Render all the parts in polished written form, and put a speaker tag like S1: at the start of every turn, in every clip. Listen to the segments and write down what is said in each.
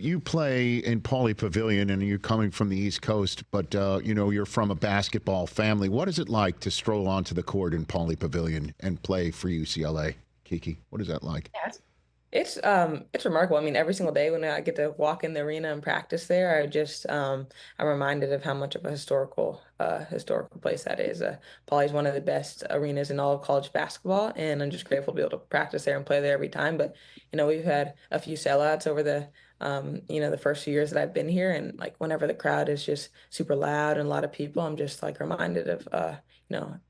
S1: You play in Pauley Pavilion, and you're coming from the East Coast, but you're from a basketball family. What is it like to stroll onto the court in Pauley Pavilion and play for UCLA? Kiki, what is that like?
S2: Yeah, it's remarkable. I mean, every single day when I get to walk in the arena and practice there, I'm reminded of how much of a historical place that is. Pauley is one of the best arenas in all of college basketball, and I'm just grateful to be able to practice there and play there every time. But we've had a few sellouts over the first few years that I've been here, and like whenever the crowd is just super loud and a lot of people, I'm just like reminded of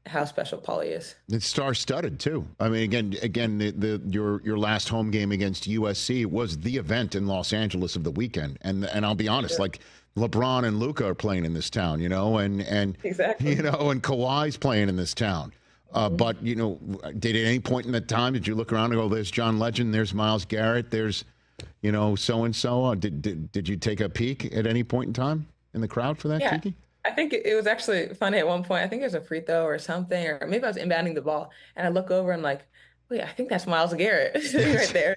S2: how special Pauley is.
S1: It's star-studded too. I mean, again, your last home game against USC was the event in Los Angeles of the weekend, and I'll be honest,
S2: Sure.
S1: like LeBron and Luka are playing in this town, and
S2: Exactly.
S1: and Kawhi's playing in this town.
S2: Mhm.
S1: But did at any point in that time did you look around and go, "There's John Legend, there's Myles Garrett, there's so and so"? Did you take a peek at any point in time in the crowd for that,
S2: Yeah.
S1: Kiki?
S2: I think it was actually funny at one point. I think it was a free throw or something, or maybe I was inbounding the ball, and I look over and I'm like, wait, I think that's Myles Garrett sitting right there.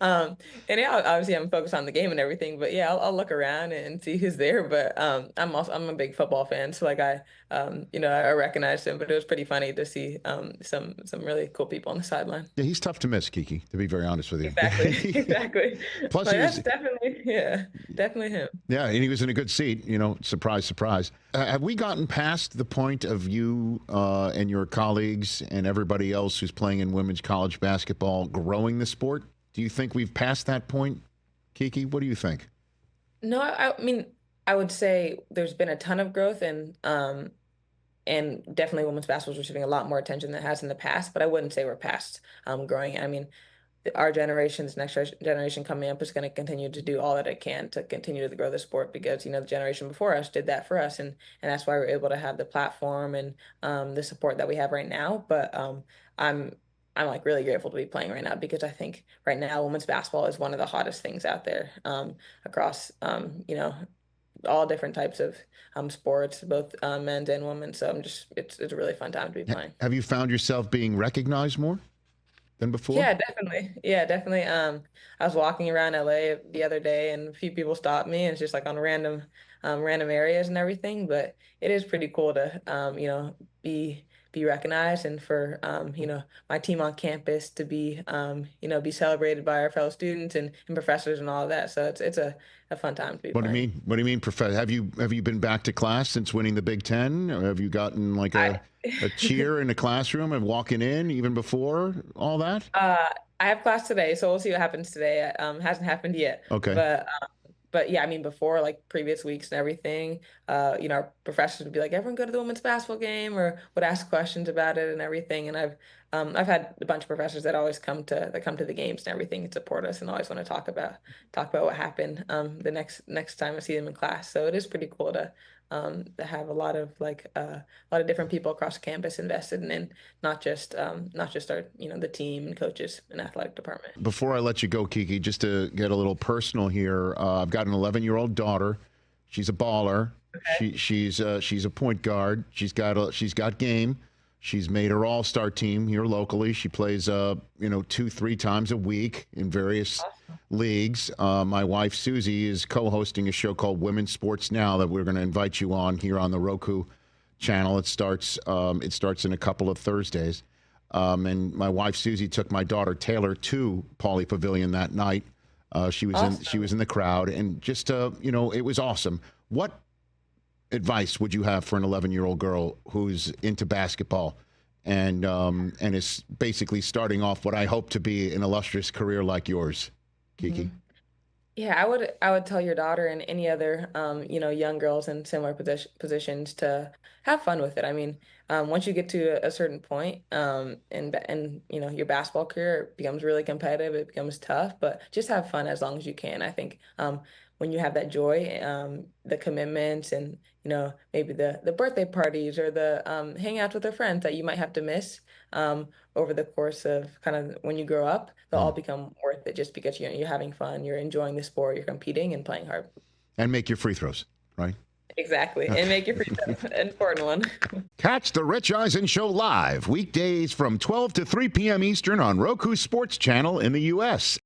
S2: Um, and yeah, obviously I'm focused on the game and everything, but yeah, I'll look around and see who's there. But I'm a big football fan, so like I recognized him, but it was pretty funny to see some really cool people on the sideline.
S1: Yeah, he's tough to miss, Kiki, to be very honest with
S2: Exactly,
S1: you.
S2: exactly.
S1: Plus,
S2: Like
S1: he
S2: that's
S1: was,
S2: definitely yeah, definitely him.
S1: yeah, and he was in a good seat, surprise, surprise. Have we gotten past the point of you and your colleagues and everybody else who's playing in women's college basketball growing the sport? Do you think we've passed that point, Kiki? What do you think?
S2: No, I mean, I would say there's been a ton of growth and definitely women's basketball is receiving a lot more attention than it has in the past, but I wouldn't say we're past growing. I mean, our generation, this generation coming up is going to continue to do all that it can to continue to grow the sport because, the generation before us did that for us. And that's why we're able to have the platform and the support that we have right now. But I'm, I'm like really grateful to be playing right now because I think right now women's basketball is one of the hottest things out there across, all different types of sports, both men's and women's. So it's a really fun time to be playing.
S1: Have you found yourself being recognized more than before?
S2: Yeah, definitely. Yeah, definitely. I was walking around LA the other day and a few people stopped me and it's just like on random areas and everything. But it is pretty cool to be recognized and for my team on campus to be celebrated by our fellow students and professors and all of that. So it's a fun time to be
S1: What do you
S2: playing.
S1: mean? What do you mean, Professor? Have you been back to class since winning the Big Ten? Or have you gotten like
S2: I
S1: a cheer in the classroom and walking in even before all that?
S2: Uh, I have class today, so we'll see what happens today. Hasn't happened yet,
S1: Okay.
S2: but yeah, I mean, before like previous weeks and everything, our professors would be like, "Everyone go to the women's basketball game," or would ask questions about it and everything. And I've had a bunch of professors that always come to the games and everything and support us and always want to talk about what happened the next time I see them in class. So it is pretty cool to have a lot of different people across campus invested in not just our the team and coaches and athletic department.
S1: Before I let you go, Kiki, just to get a little personal here, I've got an 11-year-old daughter. She's a baller.
S2: Okay.
S1: She's a point guard. She's got game. She's made her all-star team here locally. She plays 2-3 times a week in various
S2: Awesome.
S1: leagues. My wife Susie is co-hosting a show called Women's Sports Now that we're going to invite you on here on the Roku channel. It starts in a couple of Thursdays. And my wife Susie took my daughter Taylor to Pauley Pavilion that night. She was in the crowd, and just it was awesome. What advice would you have for an 11-year-old girl who's into basketball and is basically starting off what I hope to be an illustrious career like yours, Kiki?
S2: Yeah, I would tell your daughter and any other young girls in similar positions to have fun with it. I mean, once you get to a certain point, and your basketball career becomes really competitive, it becomes tough, but just have fun as long as you can. I think when you have that joy, the commitments and maybe the birthday parties or the hangouts with your friends that you might have to miss over the course of kind of when you grow up, they'll all
S1: Mm.
S2: become worth it just because you're having fun, you're enjoying the sport, you're competing and playing hard.
S1: And make your free throws, right?
S2: Exactly. And make your free throw an important one.
S1: Catch the Rich Eisen Show live weekdays from 12 to 3 p.m. Eastern on Roku Sports Channel in the U.S.